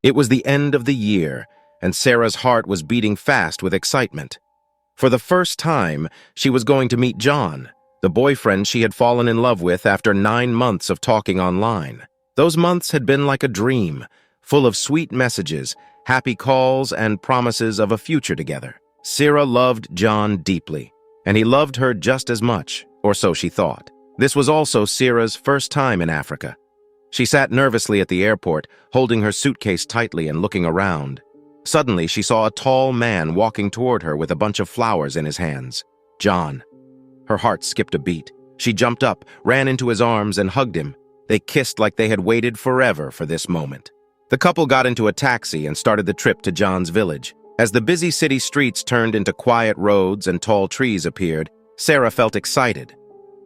It was the end of the year, and Serah's heart was beating fast with excitement. For the first time, she was going to meet John, the boyfriend she had fallen in love with after 9 months of talking online. Those months had been like a dream, full of sweet messages, happy calls, and promises of a future together. Serah loved John deeply, and he loved her just as much, or so she thought. This was also Serah's first time in Africa. She sat nervously at the airport, holding her suitcase tightly and looking around. Suddenly, she saw a tall man walking toward her with a bunch of flowers in his hands. John. Her heart skipped a beat. She jumped up, ran into his arms, and hugged him. They kissed like they had waited forever for this moment. The couple got into a taxi and started the trip to John's village. As the busy city streets turned into quiet roads and tall trees appeared, Serah felt excited.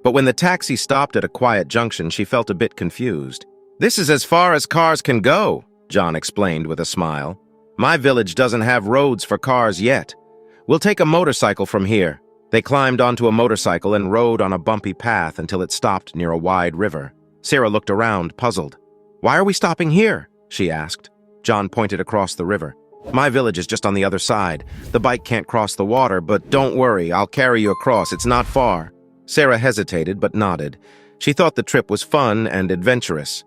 But when the taxi stopped at a quiet junction, she felt a bit confused. "This is as far as cars can go," John explained with a smile. "My village doesn't have roads for cars yet. We'll take a motorcycle from here." They climbed onto a motorcycle and rode on a bumpy path until it stopped near a wide river. Serah looked around, puzzled. "Why are we stopping here?" she asked. John pointed across the river. "My village is just on the other side. The bike can't cross the water, but don't worry, I'll carry you across. It's not far." Serah hesitated but nodded. She thought the trip was fun and adventurous.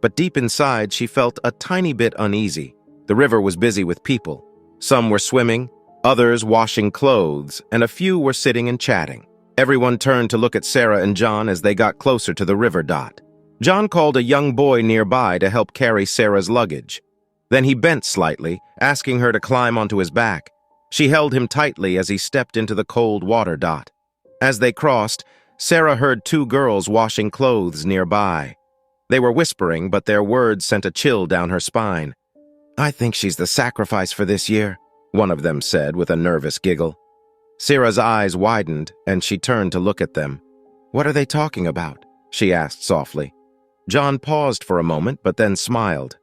But deep inside, she felt a tiny bit uneasy. The river was busy with people. Some were swimming, others washing clothes, and a few were sitting and chatting. Everyone turned to look at Serah and John as they got closer to the river dot. John called a young boy nearby to help carry Serah's luggage. Then he bent slightly, asking her to climb onto his back. She held him tightly as he stepped into the cold water dot. As they crossed, Serah heard 2 girls washing clothes nearby. They were whispering, but their words sent a chill down her spine. "I think she's the sacrifice for this year," one of them said with a nervous giggle. Serah's eyes widened, and she turned to look at them. "What are they talking about?" she asked softly. John paused for a moment, but then smiled.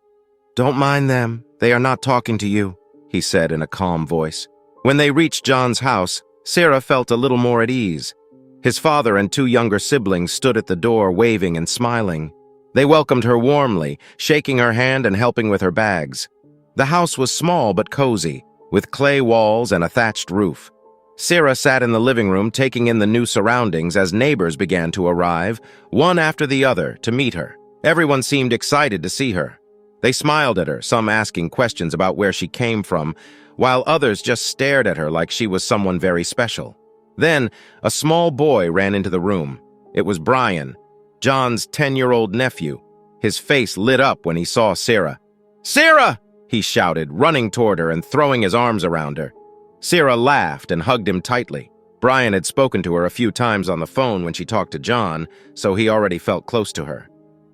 "Don't mind them. They are not talking to you," he said in a calm voice. When they reached John's house, Serah felt a little more at ease. His father and 2 younger siblings stood at the door, waving and smiling. They welcomed her warmly, shaking her hand and helping with her bags. The house was small but cozy, with clay walls and a thatched roof. Serah sat in the living room taking in the new surroundings as neighbors began to arrive, one after the other, to meet her. Everyone seemed excited to see her. They smiled at her, some asking questions about where she came from, while others just stared at her like she was someone very special. Then, a small boy ran into the room. It was Bryan, John's 10-year-old nephew. His face lit up when he saw Serah. "Serah!" he shouted, running toward her and throwing his arms around her. Serah laughed and hugged him tightly. Bryan had spoken to her a few times on the phone when she talked to John, so he already felt close to her.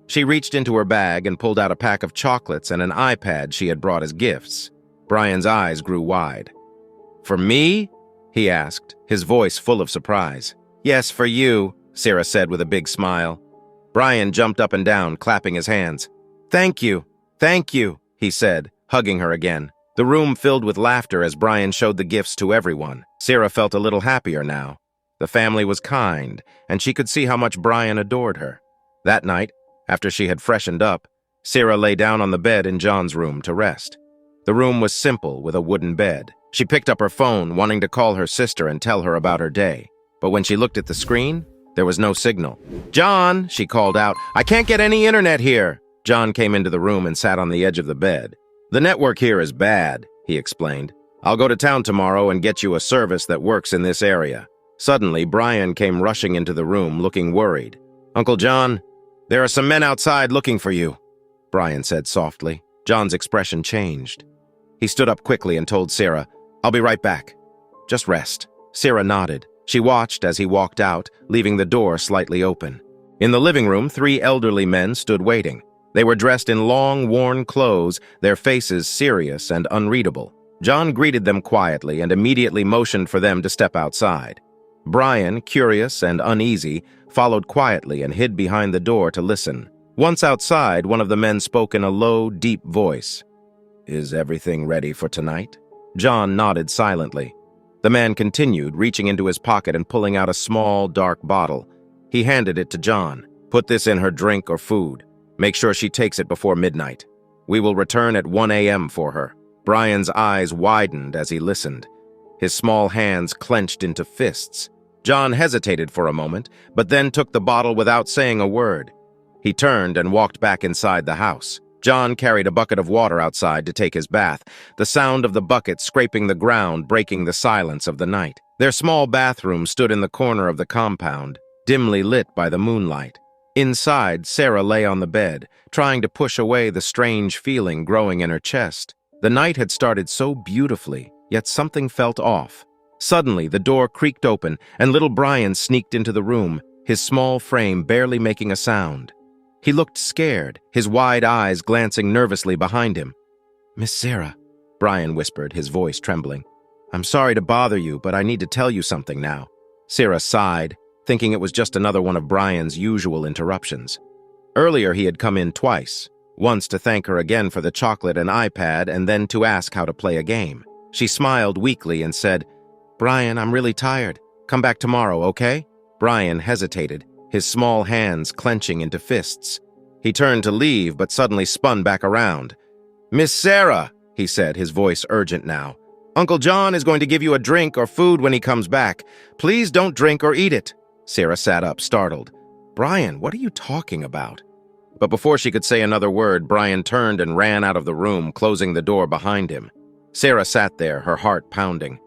She reached into her bag and pulled out a pack of chocolates and an iPad she had brought as gifts. Bryan's eyes grew wide. "For me?" he asked, his voice full of surprise. "Yes, for you," Serah said with a big smile. Bryan jumped up and down, clapping his hands. Thank you," he said, hugging her again. The room filled with laughter as Bryan showed the gifts to everyone. Serah felt a little happier now. The family was kind, and she could see how much Bryan adored her. That night, after she had freshened up, Serah lay down on the bed in John's room to rest. The room was simple, with a wooden bed. She picked up her phone, wanting to call her sister and tell her about her day. But when she looked at the screen, there was no signal. "John," she called out, "I can't get any internet here." John came into the room and sat on the edge of the bed. "The network here is bad," he explained. "I'll go to town tomorrow and get you a service that works in this area." Suddenly, Bryan came rushing into the room, looking worried. "Uncle John, there are some men outside looking for you," Bryan said softly. John's expression changed. He stood up quickly and told Serah, "I'll be right back. Just rest." Serah nodded. She watched as he walked out, leaving the door slightly open. In the living room, 3 elderly men stood waiting. They were dressed in long, worn clothes, their faces serious and unreadable. John greeted them quietly and immediately motioned for them to step outside. Bryan, curious and uneasy, followed quietly and hid behind the door to listen. Once outside, one of the men spoke in a low, deep voice. "Is everything ready for tonight?" John nodded silently. The man continued, reaching into his pocket and pulling out a small, dark bottle. He handed it to John. "Put this in her drink or food. Make sure she takes it before midnight." We will return at 1 a.m. for her." Bryan's eyes widened as he listened. His small hands clenched into fists. John hesitated for a moment, but then took the bottle without saying a word. He turned and walked back inside the house. John carried a bucket of water outside to take his bath, the sound of the bucket scraping the ground breaking the silence of the night. Their small bathroom stood in the corner of the compound, dimly lit by the moonlight. Inside, Serah lay on the bed, trying to push away the strange feeling growing in her chest. The night had started so beautifully, yet something felt off. Suddenly, the door creaked open, and little Bryan sneaked into the room, his small frame barely making a sound. He looked scared, his wide eyes glancing nervously behind him. "Miss Serah," Bryan whispered, his voice trembling. "I'm sorry to bother you, but I need to tell you something now." Serah sighed, thinking it was just another one of Bryan's usual interruptions. Earlier he had come in twice, once to thank her again for the chocolate and iPad and then to ask how to play a game. She smiled weakly and said, "Bryan, I'm really tired. Come back tomorrow, okay?" Bryan hesitated, his small hands clenching into fists. He turned to leave, but suddenly spun back around. "Miss Serah," he said, his voice urgent now. "Uncle John is going to give you a drink or food when he comes back. Please don't drink or eat it." Serah sat up, startled. "Bryan, what are you talking about?" But before she could say another word, Bryan turned and ran out of the room, closing the door behind him. Serah sat there, her heart pounding.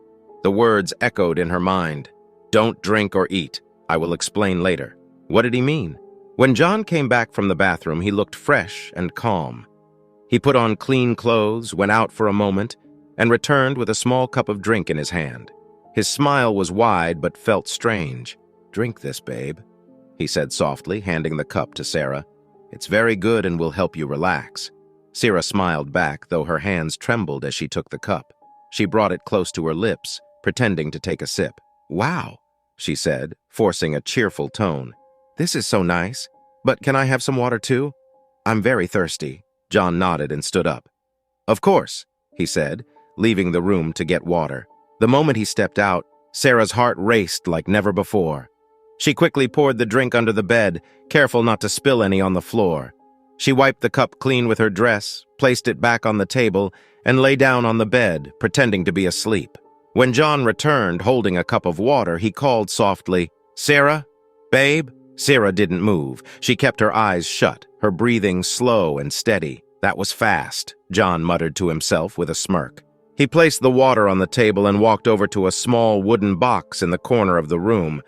The words echoed in her mind. "Don't drink or eat. I will explain later." What did he mean? When John came back from the bathroom, he looked fresh and calm. He put on clean clothes, went out for a moment, and returned with a small cup of drink in his hand. His smile was wide but felt strange. "Drink this, babe," he said softly, handing the cup to Serah. "It's very good and will help you relax." Serah smiled back, though her hands trembled as she took the cup. She brought it close to her lips, pretending to take a sip. "Wow," she said, forcing a cheerful tone. "This is so nice. But can I have some water too? I'm very thirsty." John nodded and stood up. "Of course," he said, leaving the room to get water. The moment he stepped out, Serah's heart raced like never before. She quickly poured the drink under the bed, careful not to spill any on the floor. She wiped the cup clean with her dress, placed it back on the table, and lay down on the bed, pretending to be asleep. When John returned, holding a cup of water, he called softly, "Serah? Babe?" Serah didn't move. She kept her eyes shut, her breathing slow and steady. "That was fast," John muttered to himself with a smirk. He placed the water on the table and walked over to a small wooden box in the corner of the room.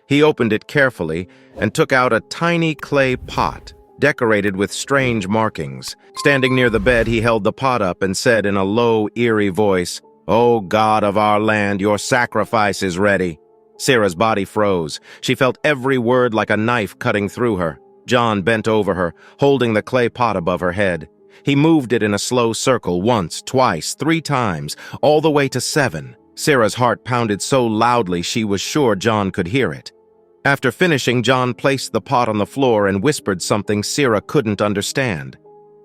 He opened it carefully and took out a tiny clay pot, decorated with strange markings. Standing near the bed, he held the pot up and said in a low, eerie voice, "O God of our land, your sacrifice is ready." Serah's body froze. She felt every word like a knife cutting through her. John bent over her, holding the clay pot above her head. He moved it in a slow circle once, twice, 3 times, all the way to 7. Serah's heart pounded so loudly she was sure John could hear it. After finishing, John placed the pot on the floor and whispered something Serah couldn't understand.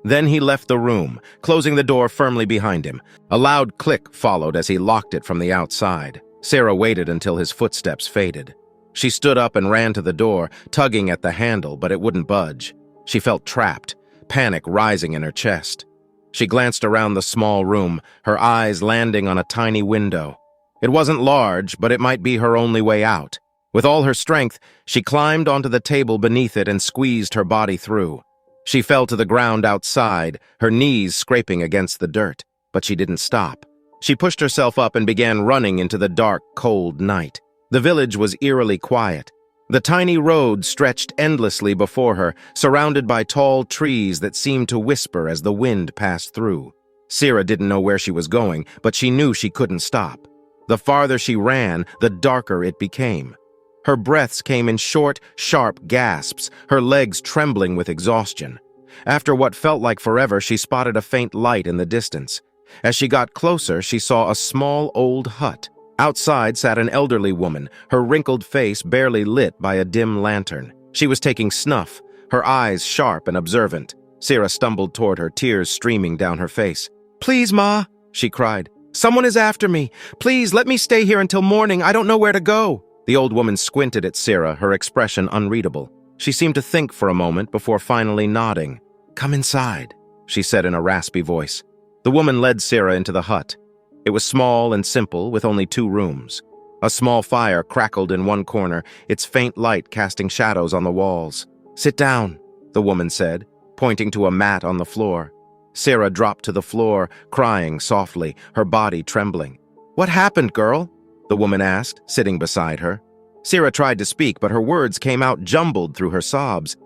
Then he left the room, closing the door firmly behind him. A loud click followed as he locked it from the outside. Serah waited until his footsteps faded. She stood up and ran to the door, tugging at the handle, but it wouldn't budge. She felt trapped, panic rising in her chest. She glanced around the small room, her eyes landing on a tiny window. It wasn't large, but it might be her only way out. With all her strength, she climbed onto the table beneath it and squeezed her body through. She fell to the ground outside, her knees scraping against the dirt, but she didn't stop. She pushed herself up and began running into the dark, cold night. The village was eerily quiet. The tiny road stretched endlessly before her, surrounded by tall trees that seemed to whisper as the wind passed through. Serah didn't know where she was going, but she knew she couldn't stop. The farther she ran, the darker it became. Her breaths came in short, sharp gasps, her legs trembling with exhaustion. After what felt like forever, she spotted a faint light in the distance. As she got closer, she saw a small old hut. Outside sat an elderly woman, her wrinkled face barely lit by a dim lantern. She was taking snuff, her eyes sharp and observant. Serah stumbled toward her, tears streaming down her face. "Please, Ma," she cried. "Someone is after me. Please, let me stay here until morning. I don't know where to go." The old woman squinted at Serah, her expression unreadable. She seemed to think for a moment before finally nodding. "Come inside," she said in a raspy voice. The woman led Serah into the hut. It was small and simple, with only 2 rooms. A small fire crackled in one corner, its faint light casting shadows on the walls. "Sit down," the woman said, pointing to a mat on the floor. Serah dropped to the floor, crying softly, her body trembling. "What happened, girl?" the woman asked, sitting beside her. Serah tried to speak, but her words came out jumbled through her sobs.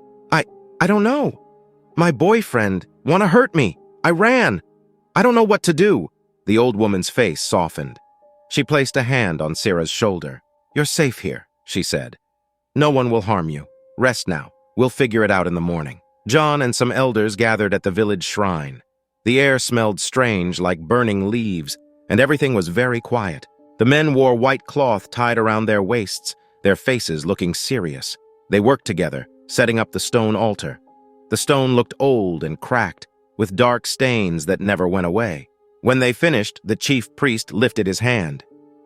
I don't know. My boyfriend wanna hurt me. I ran. I don't know what to do." The old woman's face softened. She placed a hand on Serah's shoulder. "You're safe here," she said. "No one will harm you. Rest now. We'll figure it out in the morning." John and some elders gathered at the village shrine. The air smelled strange, like burning leaves, and everything was very quiet. The men wore white cloth tied around their waists, their faces looking serious. They worked together, setting up the stone altar. The stone looked old and cracked, with dark stains that never went away. When they finished, the chief priest lifted his hand.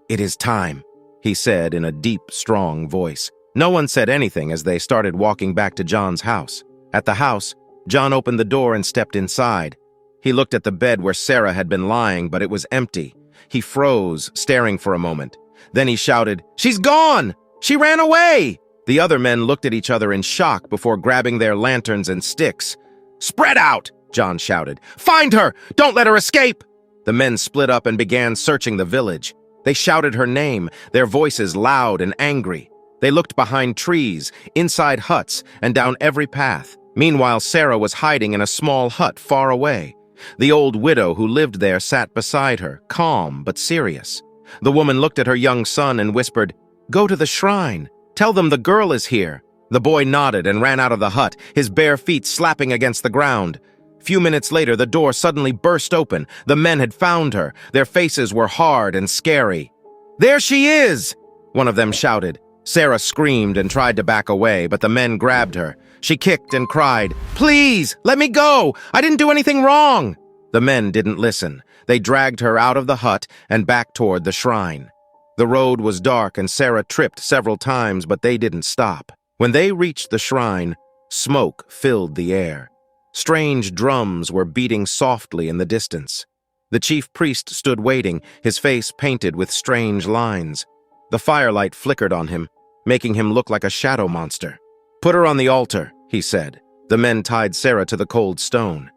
"It is time," he said in a deep, strong voice. No one said anything as they started walking back to John's house. At the house, John opened the door and stepped inside. He looked at the bed where Serah had been lying, but it was empty. He froze, staring for a moment. Then he shouted, "She's gone! She ran away!" The other men looked at each other in shock before grabbing their lanterns and sticks. "Spread out!" John shouted. "Find her! Don't let her escape!" The men split up and began searching the village. They shouted her name, their voices loud and angry. They looked behind trees, inside huts, and down every path. Meanwhile, Serah was hiding in a small hut far away. The old widow who lived there sat beside her, calm but serious. The woman looked at her young son and whispered, "Go to the shrine. Tell them the girl is here." The boy nodded and ran out of the hut, his bare feet slapping against the ground. Few minutes later, the door suddenly burst open. The men had found her. Their faces were hard and scary. "There she is!" one of them shouted. Serah screamed and tried to back away, but the men grabbed her. She kicked and cried, "Please, let me go! I didn't do anything wrong!" The men didn't listen. They dragged her out of the hut and back toward the shrine. The road was dark and Serah tripped several times, but they didn't stop. When they reached the shrine, smoke filled the air. Strange drums were beating softly in the distance. The chief priest stood waiting, his face painted with strange lines. The firelight flickered on him, making him look like a shadow monster. "Put her on the altar," he said. The men tied Serah to the cold stone.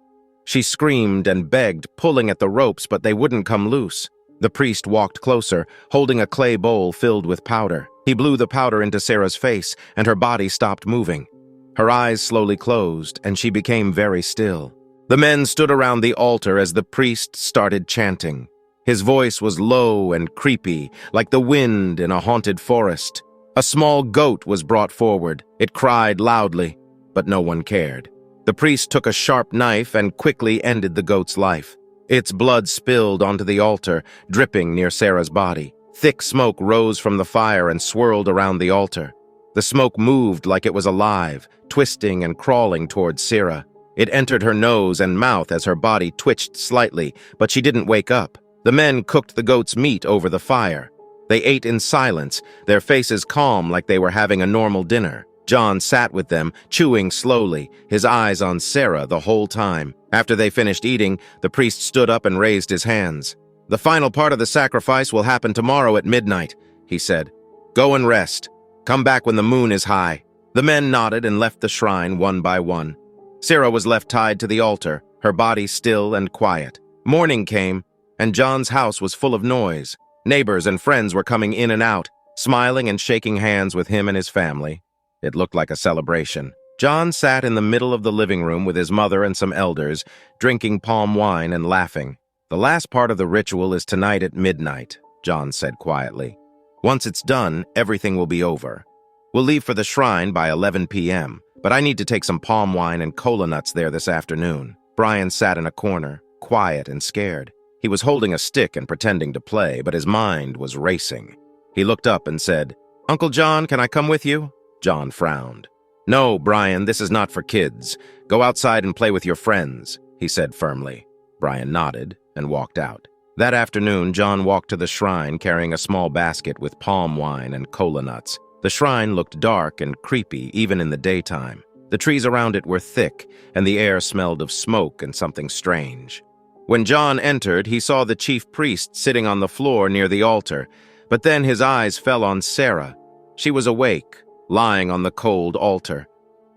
She screamed and begged, pulling at the ropes, but they wouldn't come loose. The priest walked closer, holding a clay bowl filled with powder. He blew the powder into Serah's face, and her body stopped moving. Her eyes slowly closed, and she became very still. The men stood around the altar as the priest started chanting. His voice was low and creepy, like the wind in a haunted forest. A small goat was brought forward. It cried loudly, but no one cared. The priest took a sharp knife and quickly ended the goat's life. Its blood spilled onto the altar, dripping near Serah's body. Thick smoke rose from the fire and swirled around the altar. The smoke moved like it was alive, twisting and crawling towards Serah. It entered her nose and mouth as her body twitched slightly, but she didn't wake up. The men cooked the goat's meat over the fire. They ate in silence, their faces calm like they were having a normal dinner. John sat with them, chewing slowly, his eyes on Serah the whole time. After they finished eating, the priest stood up and raised his hands. "The final part of the sacrifice will happen tomorrow at midnight," he said. "Go and rest. Come back when the moon is high." The men nodded and left the shrine one by one. Serah was left tied to the altar, her body still and quiet. Morning came, and John's house was full of noise. Neighbors and friends were coming in and out, smiling and shaking hands with him and his family. It looked like a celebration. John sat in the middle of the living room with his mother and some elders, drinking palm wine and laughing. "The last part of the ritual is tonight at midnight," John said quietly. "Once it's done, everything will be over. We'll leave for the shrine by 11 p.m., but I need to take some palm wine and cola nuts there this afternoon." Bryan sat in a corner, quiet and scared. He was holding a stick and pretending to play, but his mind was racing. He looked up and said, "Uncle John, can I come with you?" John frowned. "No, Bryan, this is not for kids. Go outside and play with your friends," he said firmly. Bryan nodded and walked out. That afternoon, John walked to the shrine carrying a small basket with palm wine and cola nuts. The shrine looked dark and creepy even in the daytime. The trees around it were thick, and the air smelled of smoke and something strange. When John entered, he saw the chief priest sitting on the floor near the altar, but then his eyes fell on Serah. She was awake, lying on the cold altar.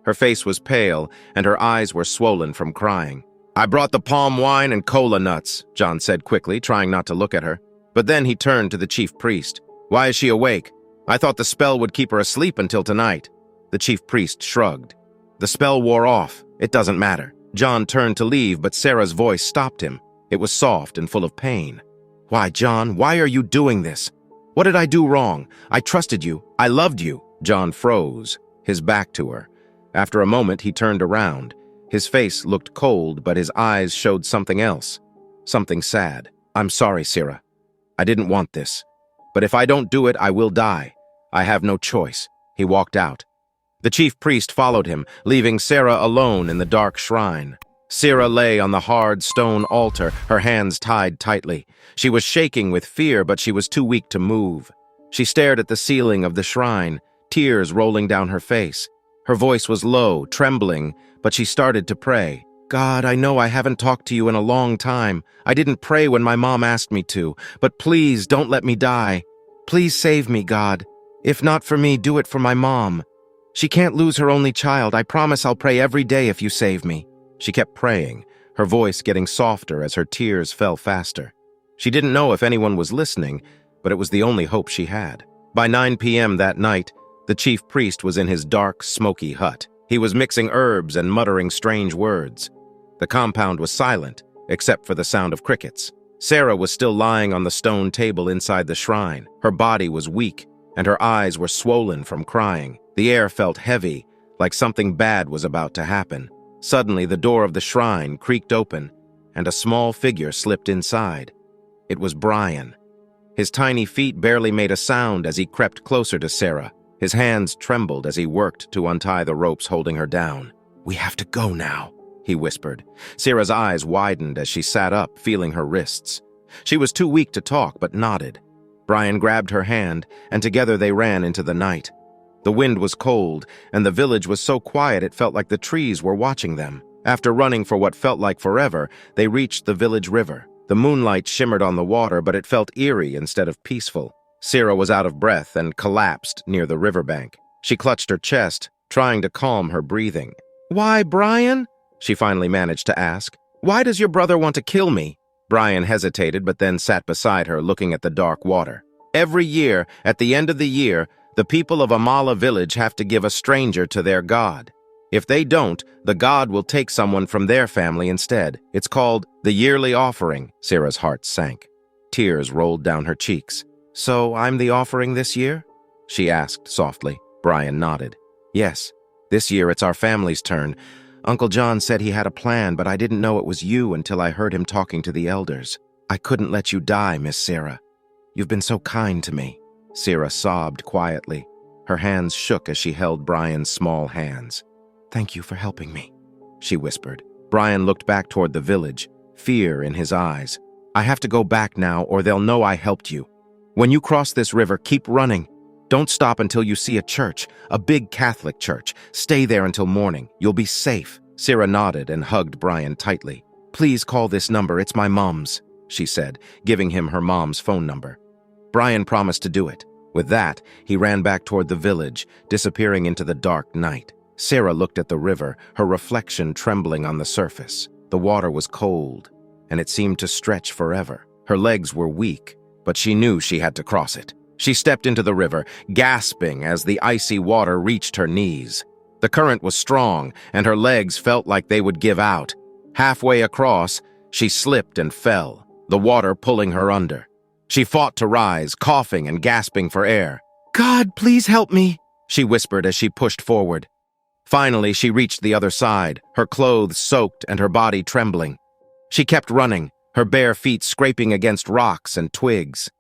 Her face was pale, and her eyes were swollen from crying. "I brought the palm wine and cola nuts," John said quickly, trying not to look at her. But then he turned to the chief priest. "Why is she awake? I thought the spell would keep her asleep until tonight." The chief priest shrugged. "The spell wore off. It doesn't matter." John turned to leave, but Serah's voice stopped him. It was soft and full of pain. "Why, John, why are you doing this? What did I do wrong? I trusted you. I loved you." John froze, his back to her. After a moment, he turned around. His face looked cold, but his eyes showed something else. Something sad. "I'm sorry, Serah. I didn't want this. But if I don't do it, I will die. I have no choice." He walked out. The chief priest followed him, leaving Serah alone in the dark shrine. Serah lay on the hard stone altar, her hands tied tightly. She was shaking with fear, but she was too weak to move. She stared at the ceiling of the shrine, tears rolling down her face. Her voice was low, trembling, but she started to pray. "God, I know I haven't talked to you in a long time. I didn't pray when my mom asked me to, but please don't let me die. Please save me, God. If not for me, do it for my mom. She can't lose her only child. I promise I'll pray every day if you save me." She kept praying, her voice getting softer as her tears fell faster. She didn't know if anyone was listening, but it was the only hope she had. By 9 p.m. that night, the chief priest was in his dark, smoky hut. He was mixing herbs and muttering strange words. The compound was silent, except for the sound of crickets. Serah was still lying on the stone table inside the shrine. Her body was weak, and her eyes were swollen from crying. The air felt heavy, like something bad was about to happen. Suddenly, the door of the shrine creaked open, and a small figure slipped inside. It was Bryan. His tiny feet barely made a sound as he crept closer to Serah. His hands trembled as he worked to untie the ropes holding her down. "We have to go now," he whispered. Serah's eyes widened as she sat up, feeling her wrists. She was too weak to talk, but nodded. Bryan grabbed her hand, and together they ran into the night. The wind was cold, and the village was so quiet it felt like the trees were watching them. After running for what felt like forever, they reached the village river. The moonlight shimmered on the water, but it felt eerie instead of peaceful. Serah was out of breath and collapsed near the riverbank. She clutched her chest, trying to calm her breathing. "Why, Bryan?" she finally managed to ask. "Why does your brother want to kill me?" Bryan hesitated, but then sat beside her, looking at the dark water. "Every year, at the end of the year, the people of Amala village have to give a stranger to their god. If they don't, the god will take someone from their family instead. It's called the yearly offering." Serah's heart sank. Tears rolled down her cheeks. "So I'm the offering this year?" she asked softly. Bryan nodded. "Yes, this year it's our family's turn. Uncle John said he had a plan, but I didn't know it was you until I heard him talking to the elders. I couldn't let you die, Miss Serah. You've been so kind to me." Serah sobbed quietly. Her hands shook as she held Bryan's small hands. "Thank you for helping me," she whispered. Bryan looked back toward the village, fear in his eyes. "I have to go back now, or they'll know I helped you. When you cross this river, keep running. Don't stop until you see a church, a big Catholic church. Stay there until morning. You'll be safe." Serah nodded and hugged Bryan tightly. "Please call this number. It's my mom's," she said, giving him her mom's phone number. Bryan promised to do it. With that, he ran back toward the village, disappearing into the dark night. Serah looked at the river, her reflection trembling on the surface. The water was cold, and it seemed to stretch forever. Her legs were weak, but she knew she had to cross it. She stepped into the river, gasping as the icy water reached her knees. The current was strong, and her legs felt like they would give out. Halfway across, she slipped and fell, the water pulling her under. She fought to rise, coughing and gasping for air. "God, please help me," she whispered as she pushed forward. Finally, she reached the other side, her clothes soaked and her body trembling. She kept running, her bare feet scraping against rocks and twigs.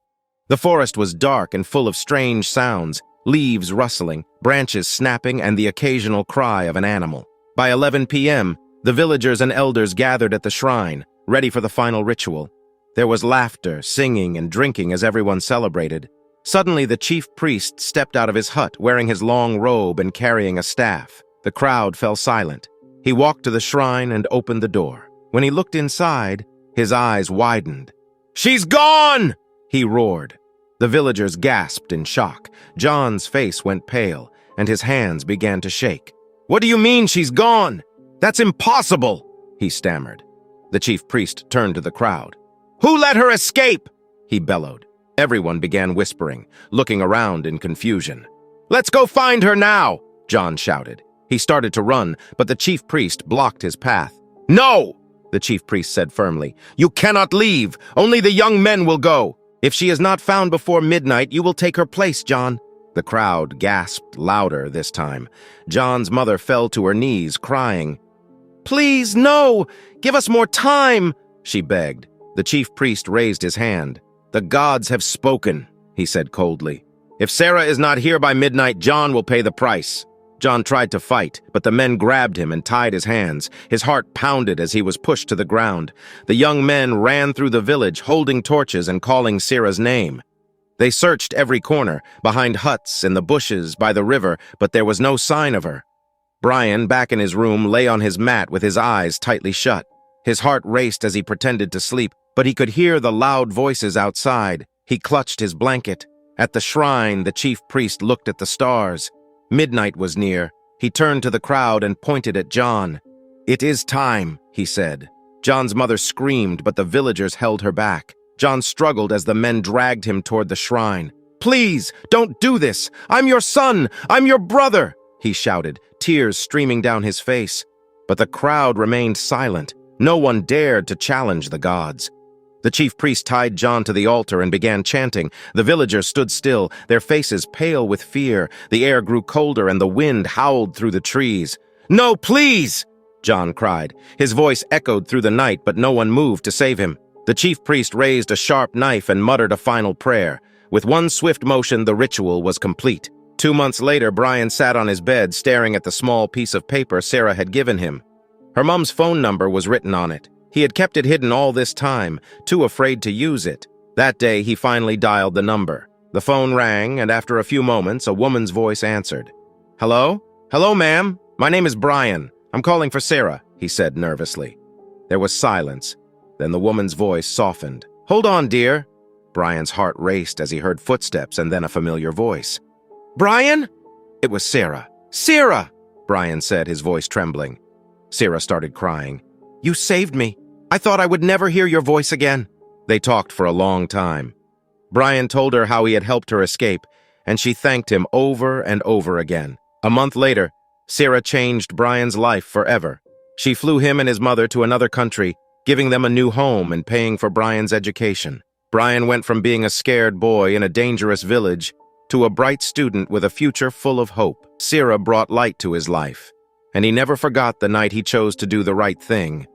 The forest was dark and full of strange sounds, leaves rustling, branches snapping, and the occasional cry of an animal. By 11 p.m., the villagers and elders gathered at the shrine, ready for the final ritual. There was laughter, singing, and drinking as everyone celebrated. Suddenly, the chief priest stepped out of his hut, wearing his long robe and carrying a staff. The crowd fell silent. He walked to the shrine and opened the door. When he looked inside, his eyes widened. "She's gone!" he roared. The villagers gasped in shock. John's face went pale, and his hands began to shake. "What do you mean she's gone? That's impossible!" he stammered. The chief priest turned to the crowd. "Who let her escape?" he bellowed. Everyone began whispering, looking around in confusion. "Let's go find her now!" John shouted. He started to run, but the chief priest blocked his path. "No!" the chief priest said firmly. "You cannot leave. Only the young men will go. If she is not found before midnight, you will take her place, John." The crowd gasped louder this time. John's mother fell to her knees, crying. "Please, no! Give us more time!" she begged. The chief priest raised his hand. "The gods have spoken," he said coldly. "If Serah is not here by midnight, John will pay the price." John tried to fight, but the men grabbed him and tied his hands. His heart pounded as he was pushed to the ground. The young men ran through the village, holding torches and calling Serah's name. They searched every corner, behind huts, in the bushes, by the river, but there was no sign of her. Bryan, back in his room, lay on his mat with his eyes tightly shut. His heart raced as he pretended to sleep, but he could hear the loud voices outside. He clutched his blanket. At the shrine, the chief priest looked at the stars. Midnight was near. He turned to the crowd and pointed at John. "It is time," he said. John's mother screamed, but the villagers held her back. John struggled as the men dragged him toward the shrine. "Please, don't do this! I'm your son! I'm your brother!" he shouted, tears streaming down his face. But the crowd remained silent. No one dared to challenge the gods. The chief priest tied John to the altar and began chanting. The villagers stood still, their faces pale with fear. The air grew colder and the wind howled through the trees. "No, please!" John cried. His voice echoed through the night, but no one moved to save him. The chief priest raised a sharp knife and muttered a final prayer. With one swift motion, the ritual was complete. 2 months later, Bryan sat on his bed, staring at the small piece of paper Serah had given him. Her mom's phone number was written on it. He had kept it hidden all this time, too afraid to use it. That day, he finally dialed the number. The phone rang, and after a few moments, a woman's voice answered. "Hello? Hello, ma'am. My name is Bryan. I'm calling for Serah," he said nervously. There was silence. Then the woman's voice softened. "Hold on, dear." Bryan's heart raced as he heard footsteps and then a familiar voice. "Bryan?" It was Serah. "Serah!" Bryan said, his voice trembling. Serah started crying. "You saved me. I thought I would never hear your voice again." They talked for a long time. Bryan told her how he had helped her escape, and she thanked him over and over again. A month later, Serah changed Bryan's life forever. She flew him and his mother to another country, giving them a new home and paying for Bryan's education. Bryan went from being a scared boy in a dangerous village to a bright student with a future full of hope. Serah brought light to his life, and he never forgot the night he chose to do the right thing.